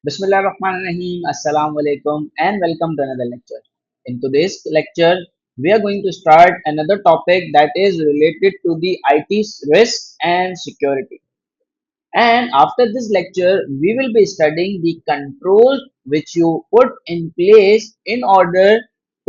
Bismillahirrahmanirrahim. Assalamu alaikum and welcome to another lecture. In today's lecture, we are going to start another topic that is related to the IT risk and security. And after this lecture, we will be studying the controls which you put in place in order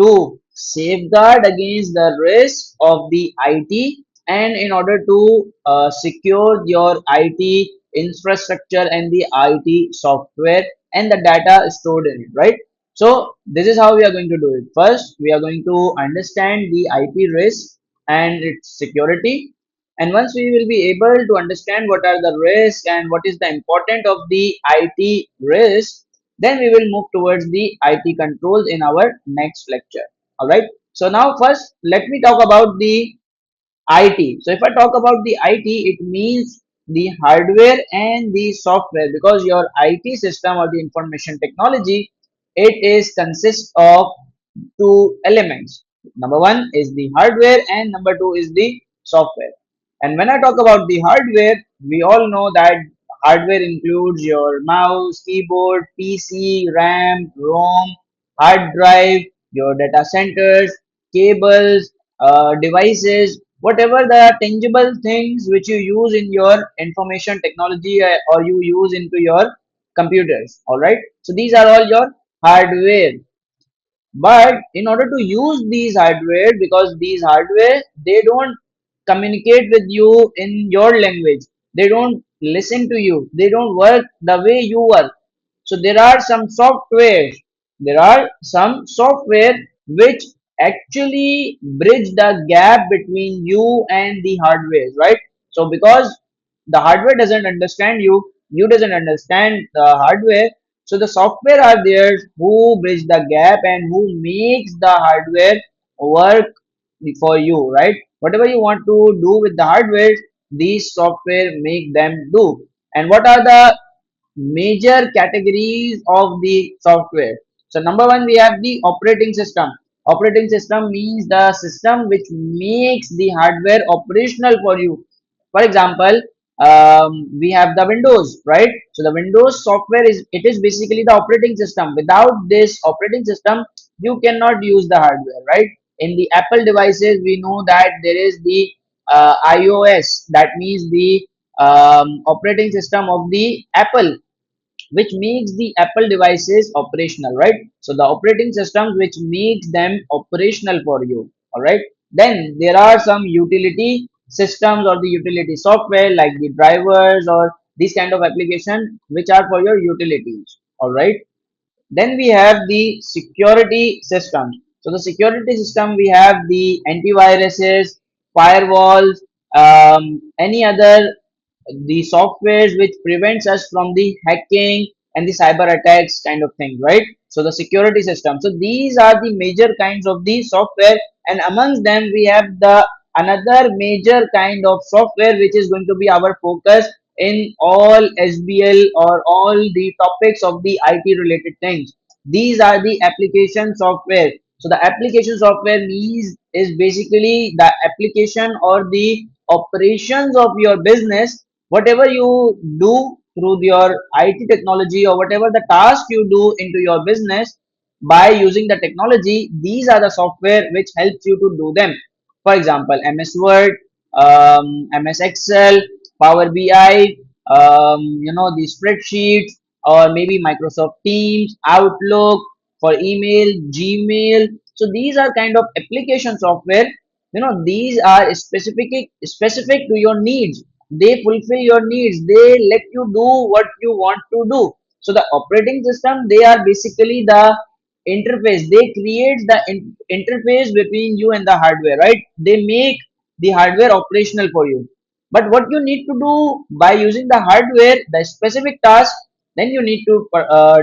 to safeguard against the risk of the IT and in order to secure your IT infrastructure and the IT software and the data stored in it, right? So this is how we are going to do it. First, we are going to understand the IP risk and its security, and once we will be able to understand what are the risks and what is the importance of the IT risk, then we will move towards the IT controls in our next lecture. All right. So now first, let me talk about the IT. So if I talk about the IT, it means the hardware and the software, because your IT system or the information technology, it is consists of two elements. Number one is the hardware and number two is the software. And when I talk about the hardware, we all know that hardware includes your mouse, keyboard, PC, RAM, ROM, hard drive, your data centers, cables, devices, whatever the tangible things which you use in your information technology or you use into your computers. All right. So these are all your hardware. But in order to use these hardware, because these hardware, they don't communicate with you in your language, they don't listen to you, they don't work the way you work. So there are some software which actually bridge the gap between you and the hardware, right? So because the hardware doesn't understand you, you doesn't understand the hardware, so the software are there who bridge the gap and who makes the hardware work for you, right? Whatever you want to do with the hardware, these software make them do. And what are the major categories of the software? So number one, we have the operating system. Operating system means the system which makes the hardware operational for you. For example, we have the Windows, right? So the Windows software is basically the operating system. Without this operating system, you cannot use the hardware, right? In the Apple devices, we know that there is the iOS, that means the operating system of the Apple, which makes the Apple devices operational, right? So the operating systems which makes them operational for you, all right? Then there are some utility systems or the utility software like the drivers or these kind of application which are for your utilities, all right? Then we have the security system. So the security system, we have the antiviruses, firewalls, any other the softwares which prevents us from the hacking and the cyber attacks kind of thing, right? So the security system. So these are the major kinds of the software, and amongst them we have the another major kind of software which is going to be our focus in all SBL or all the topics of the IT related things. These are the application software. So the application software means is basically the application or the operations of your business, whatever you do through your IT technology or whatever the task you do into your business by using the technology, these are the software which helps you to do them. For example, MS Word, MS Excel, Power BI, the spreadsheets, or maybe Microsoft Teams, Outlook for email, Gmail. So these are kind of application software. These are specific to your needs. They fulfill your needs, they let you do what you want to do. So the operating system, they are basically the interface. They create the interface between you and the hardware, right? They make the hardware operational for you. But what you need to do by using the hardware, the specific task, then you need to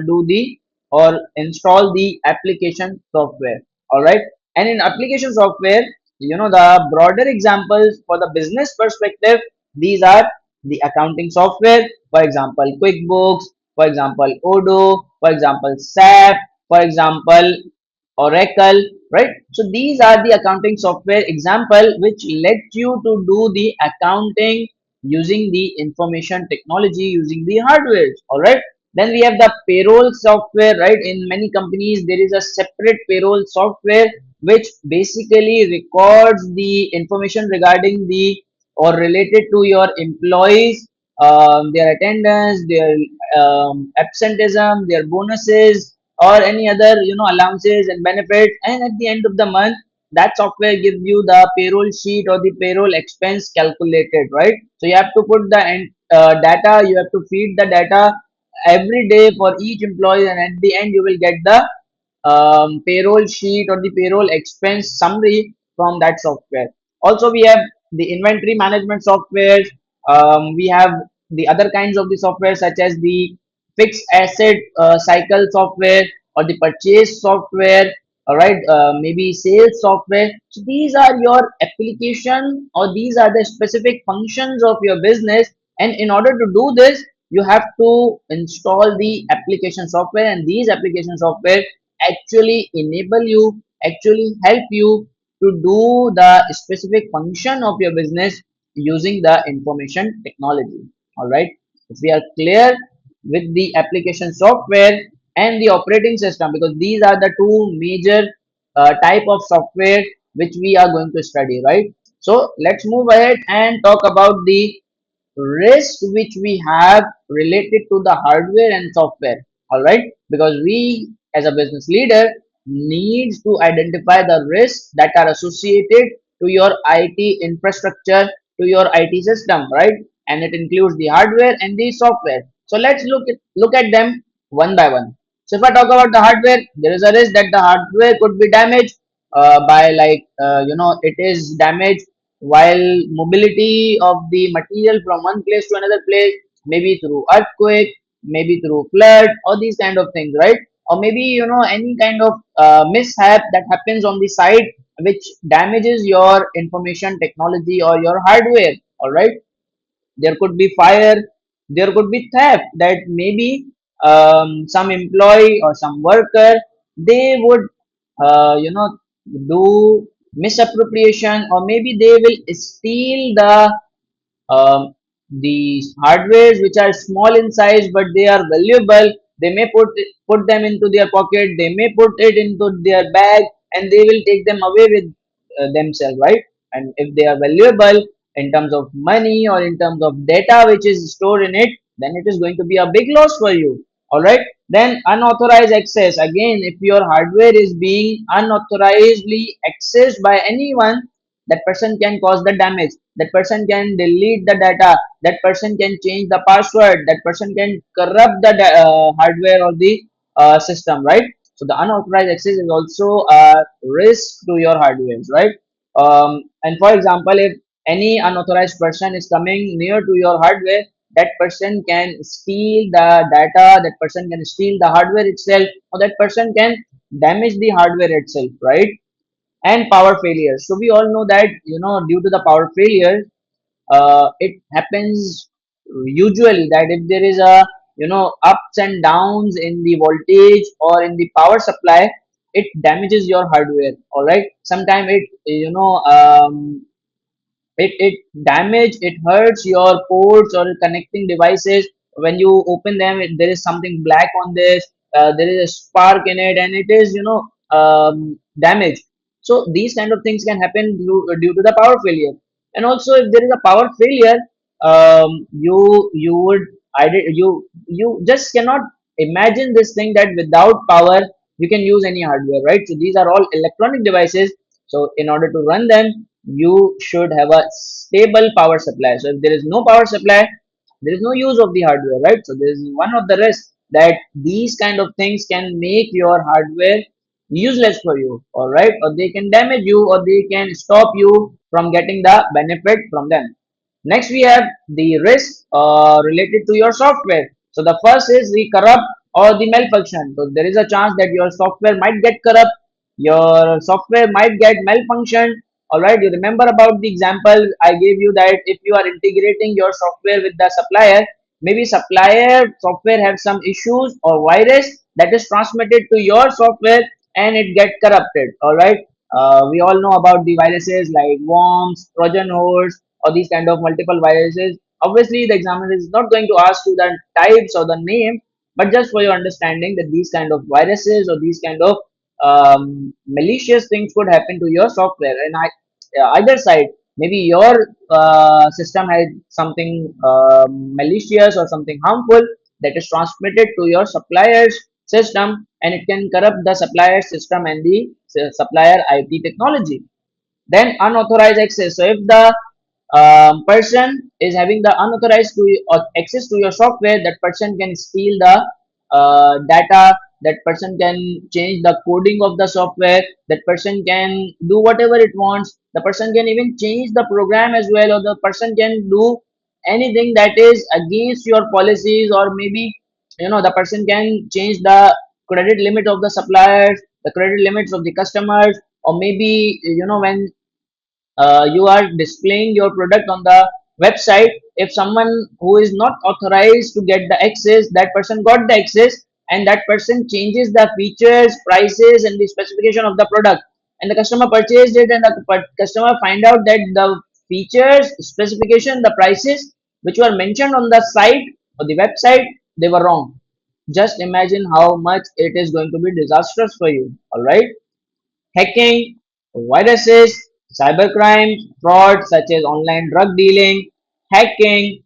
do the or install the application software, all right? And in application software, the broader examples for the business perspective, these are the accounting software, for example QuickBooks, for example Odoo, for example SAP, for example Oracle, right? So these are the accounting software example which let you to do the accounting using the information technology, using the hardware. All right. Then we have the payroll software, right? In many companies, there is a separate payroll software which basically records the information regarding the or related to your employees, their attendance, their absenteeism, their bonuses, or any other allowances and benefits. And at the end of the month, that software gives you the payroll sheet or the payroll expense calculated, right? So you have to put the data, you have to feed the data every day for each employee, and at the end you will get the payroll sheet or the payroll expense summary from that software. Also, we have the inventory management software. We have the other kinds of the software such as the fixed asset cycle software or the purchase software. All right, maybe sales software. So these are your application or these are the specific functions of your business. And in order to do this, you have to install the application software, and these application software actually enable you, actually help you to do the specific function of your business using the information technology. All right. If we are clear with the application software and the operating system, because these are the two major type of software which we are going to study, right? So let's move ahead and talk about the risk which we have related to the hardware and software. All right, because we as a business leader needs to identify the risks that are associated to your IT infrastructure, to your IT system, right? And it includes the hardware and the software. So let's look at them one by one. So if I talk about the hardware, there is a risk that the hardware could be damaged by it is damaged while mobility of the material from one place to another place, maybe through earthquake, maybe through flood, or these kind of things, right? Or maybe any kind of mishap that happens on the site which damages your information technology or your hardware. All right, there could be fire, there could be theft, that maybe some employee or some worker, they would do misappropriation, or maybe they will steal um, the hardwares which are small in size but they are valuable. They may put them into their pocket, they may put it into their bag, and they will take them away with themselves, right? And if they are valuable in terms of money or in terms of data which is stored in it, then it is going to be a big loss for you. All right. Then unauthorized access, again, if your hardware is being unauthorizedly accessed by anyone, that person can cause the damage, that person can delete the data, that person can change the password, that person can corrupt the hardware or the system, right? So the unauthorized access is also a risk to your hardware, right? And for example, if any unauthorized person is coming near to your hardware, that person can steal the data, that person can steal the hardware itself, or that person can damage the hardware itself, right? And power failure. So we all know that due to the power failure, it happens usually that if there is a ups and downs in the voltage or in the power supply, it damages your hardware. All right, sometimes it it damage, it hurts your ports or connecting devices. When you open them, there is something black on this, there is a spark in it, and it is damaged. So these kind of things can happen due to the power failure. And also, if there is a power failure, you would you just cannot imagine this thing that without power you can use any hardware, right? So these are all electronic devices. So in order to run them, you should have a stable power supply. So if there is no power supply, there is no use of the hardware, right? So this is one of the risks, that these kind of things can make your hardware useless for you, all right? Or they can damage you, or they can stop you from getting the benefit from them. Next, we have the risk related to your software. So the first is the corrupt or the malfunction. So there is a chance that your software might get corrupt, your software might get malfunction. All right, you remember about the example I gave you, that if you are integrating your software with the supplier, maybe supplier software have some issues or virus that is transmitted to your software, and it get corrupted. All right. We all know about the viruses like worms, Trojan horse, or these kind of multiple viruses. Obviously, the examiner is not going to ask you the types or the name, but just for your understanding that these kind of viruses or these kind of malicious things could happen to your software. And either side, maybe your system has something malicious or something harmful that is transmitted to your supplier's system, and it can corrupt the supplier system and the supplier IT technology. Then unauthorized access. So if the person is having the unauthorized or access to your software, that person can steal the data. That person can change the coding of the software. That person can do whatever it wants. The person can even change the program as well, or the person can do anything that is against your policies, or maybe the person can change the credit limit of the suppliers, the credit limits of the customers, or maybe when you are displaying your product on the website, if someone who is not authorized to get the access, that person got the access, and that person changes the features, prices, and the specification of the product, and the customer purchased it, and the customer find out that the features, specification, the prices which were mentioned on the site or the website, they were wrong. Just imagine how much it is going to be disastrous for you. All right. Hacking, viruses, cybercrime, fraud such as online drug dealing, hacking,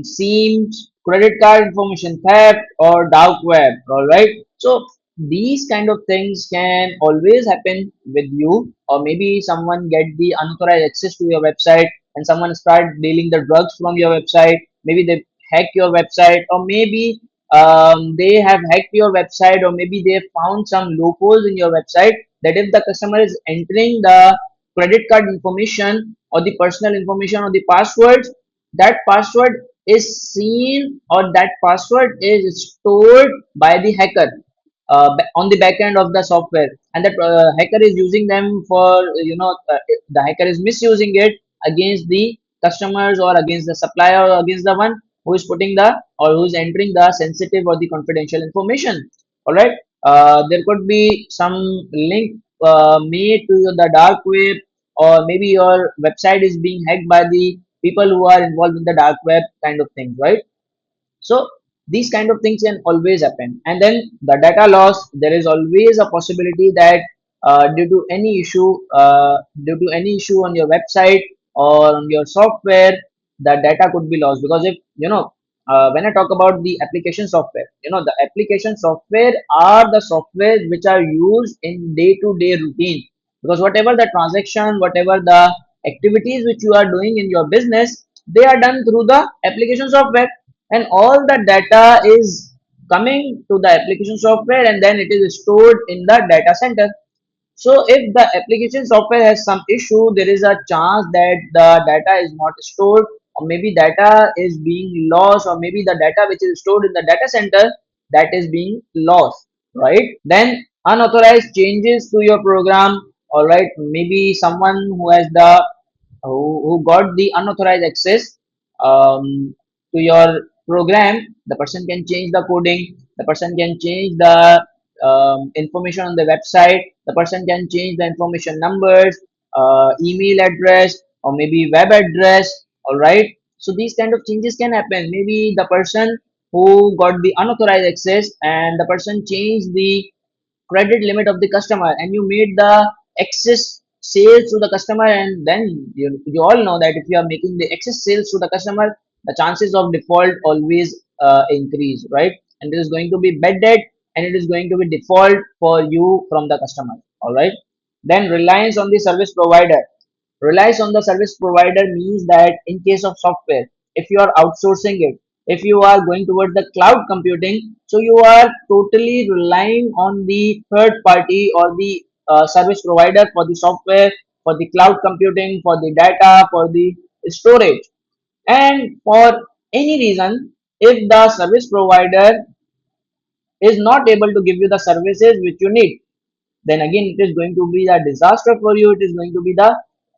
seams, credit card information theft, or dark web. All right. So these kind of things can always happen with you, or maybe someone get the unauthorized access to your website, and someone start dealing the drugs from your website. Maybe they hack your website, or maybe they have hacked your website, or maybe they found some loopholes in your website, that if the customer is entering the credit card information or the personal information or the passwords, that password is seen, or that password is stored by the hacker on the back end of the software, and that hacker is using them for the hacker is misusing it against the customers, or against the supplier, or against the one who is putting the, or who is entering the sensitive or the confidential information. All right. There could be some link made to the dark web, or maybe your website is being hacked by the people who are involved in the dark web kind of thing, right? So these kind of things can always happen. And then the data loss, there is always a possibility that due to any issue on your website or on your software, the data could be lost. Because if when I talk about the application software, the application software are the software which are used in day to day routine. Because whatever the transaction, whatever the activities which you are doing in your business, they are done through the application software, and all the data is coming to the application software, and then it is stored in the data center. So if the application software has some issue, there is a chance that the data is not stored, or maybe data is being lost, or maybe the data which is stored in the data center, that is being lost, right? Then unauthorized changes to your program. All right, maybe someone who has the who got the unauthorized access to your program, the person can change the coding, the person can change the information on the website, the person can change the information numbers, email address, or maybe web address. All right. So these kind of changes can happen. Maybe the person who got the unauthorized access, and the person changed the credit limit of the customer, and you made the excess sales to the customer, and then you all know that if you are making the excess sales to the customer, the chances of default always increase, right? And it is going to be bad debt, and it is going to be default for you from the customer. All right. Then reliance on the service provider. Relies on the service provider means that in case of software, if you are outsourcing it, if you are going towards the cloud computing, so you are totally relying on the third party or the service provider for the software, for the cloud computing, for the data, for the storage. And for any reason, if the service provider is not able to give you the services which you need, then again it is going to be a disaster for you. It is going to be the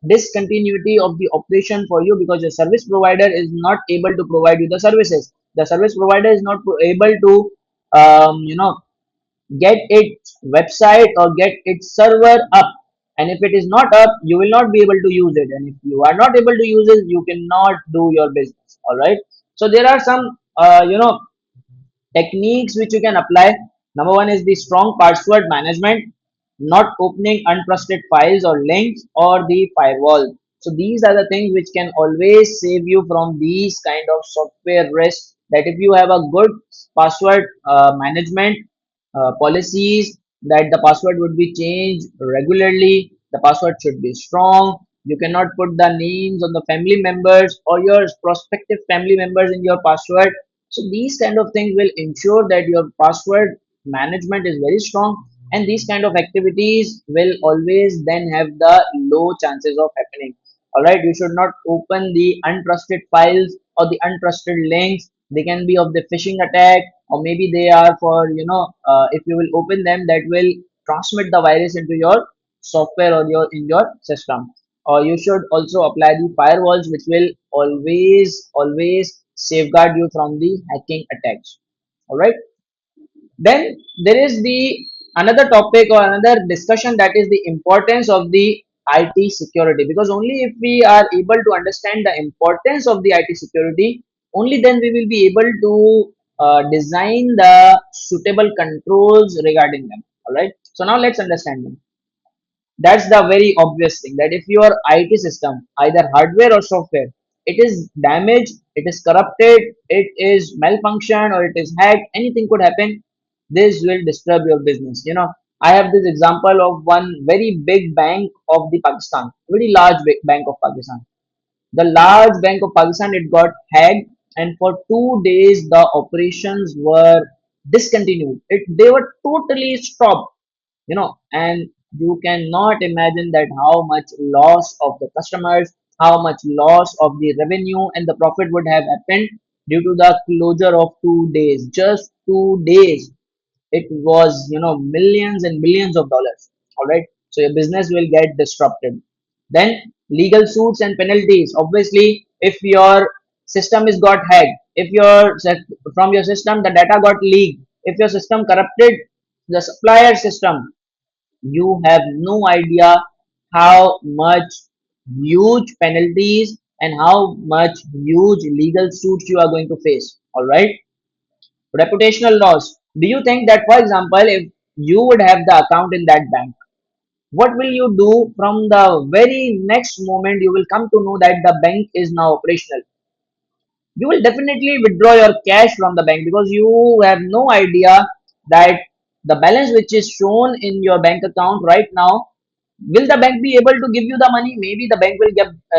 discontinuity of the operation for you, because your service provider is not able to provide you the services. The service provider is not able to um, you know get its website or get its server up. And if it is not up, you will not be able to use it. And if you are not able to use it, you cannot do your business. All right. So there are some, techniques which you can apply. Number one is the strong password management, not opening untrusted files or links, or the firewall. So these are the things which can always save you from these kind of software risks. That if you have a good password management policies, that the password would be changed regularly, the password should be strong, you cannot put the names of the family members or your prospective family members in your password. So these kind of things will ensure that your password management is very strong, and these kind of activities will always then have the low chances of happening. All right, you should not open the untrusted files or the untrusted links. They can be of the phishing attack, or maybe they are for, if you will open them, that will transmit the virus into your software or your in your system. Or you should also apply the firewalls, which will always safeguard you from the hacking attacks. All right. Then there is the another topic or another discussion, that is the importance of the IT security. Because only if we are able to understand the importance of the IT security, only then we will be able to design the suitable controls regarding them. All right. So now let's understand them. That's the very obvious thing, that if your IT system, either hardware or software, it is damaged, it is corrupted, it is malfunction, or it is hacked, anything could happen. This will disturb your business. I have this example of one very big bank of the Pakistan, very large big bank of Pakistan. The large bank of Pakistan, it got hacked, and for 2 days the operations were discontinued. They were totally stopped. And you cannot imagine that how much loss of the customers, how much loss of the revenue and the profit would have happened due to the closure of 2 days. Just 2 days, it was, millions and millions of dollars. All right. So your business will get disrupted. Then legal suits and penalties. Obviously, if your system is got hacked, if from your system the data got leaked, if your system corrupted the supplier system, you have no idea how much huge penalties and how much huge legal suits you are going to face. All right. Reputational loss. Do you think that, for example, if you would have the account in that bank, what will you do from the very next moment you will come to know that the bank is now operational? You will definitely withdraw your cash from the bank, because you have no idea that the balance which is shown in your bank account right now, will the bank be able to give you the money? Maybe the bank will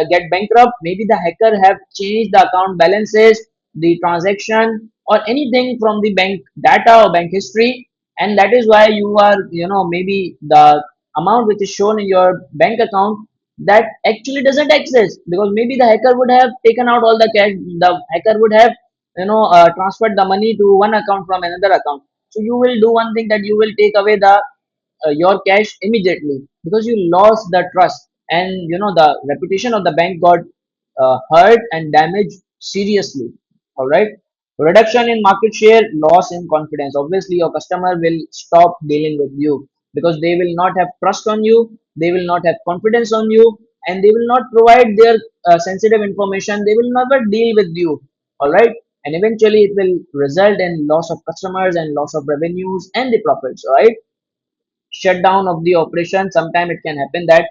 get bankrupt. Maybe the hacker have changed the account balances, the transaction, or anything from the bank data or bank history. And that is why you are, maybe the amount which is shown in your bank account, that actually doesn't exist, because maybe the hacker would have taken out all the cash. The hacker would have, transferred the money to one account from another account. So you will do one thing, that you will take away the your cash immediately, because you lost the trust, and the reputation of the bank got hurt and damaged seriously. All right. Reduction in market share, loss in confidence. Obviously your customer will stop dealing with you, because they will not have trust on you, they will not have confidence on you, and they will not provide their sensitive information. They will never deal with you. All right. And eventually it will result in loss of customers and loss of revenues and the profits. Right. Shutdown of the operation. Sometime it can happen that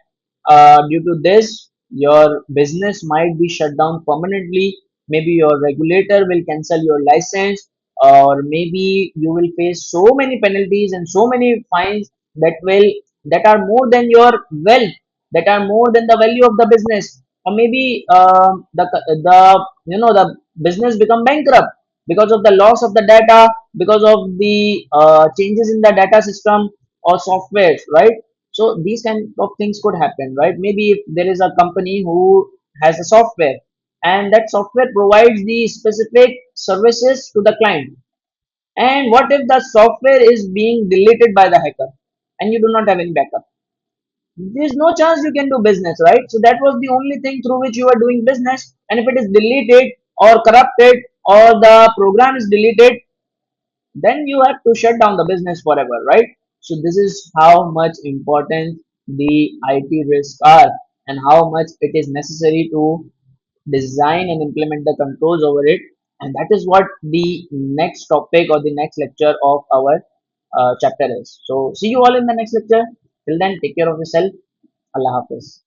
due to this your business might be shut down permanently. Maybe your regulator will cancel your license, or maybe you will face so many penalties and so many fines that are more than your wealth, that are more than the value of the business. Or maybe the business become bankrupt because of the loss of the data, because of the changes in the data system or softwares, right? So these kind of things could happen, right? Maybe if there is a company who has a software, and that software provides the specific services to the client, and what if the software is being deleted by the hacker and you do not have any backup? There's no chance you can do business, right? So that was the only thing through which you are doing business, and if it is deleted or corrupted or the program is deleted, then you have to shut down the business forever, right? So this is how much important the IT risks are, and how much it is necessary to design and implement the controls over it. And that is what the next topic or the next lecture of our chapter is. So see you all in the next lecture. Till then, take care of yourself. Allah Hafiz.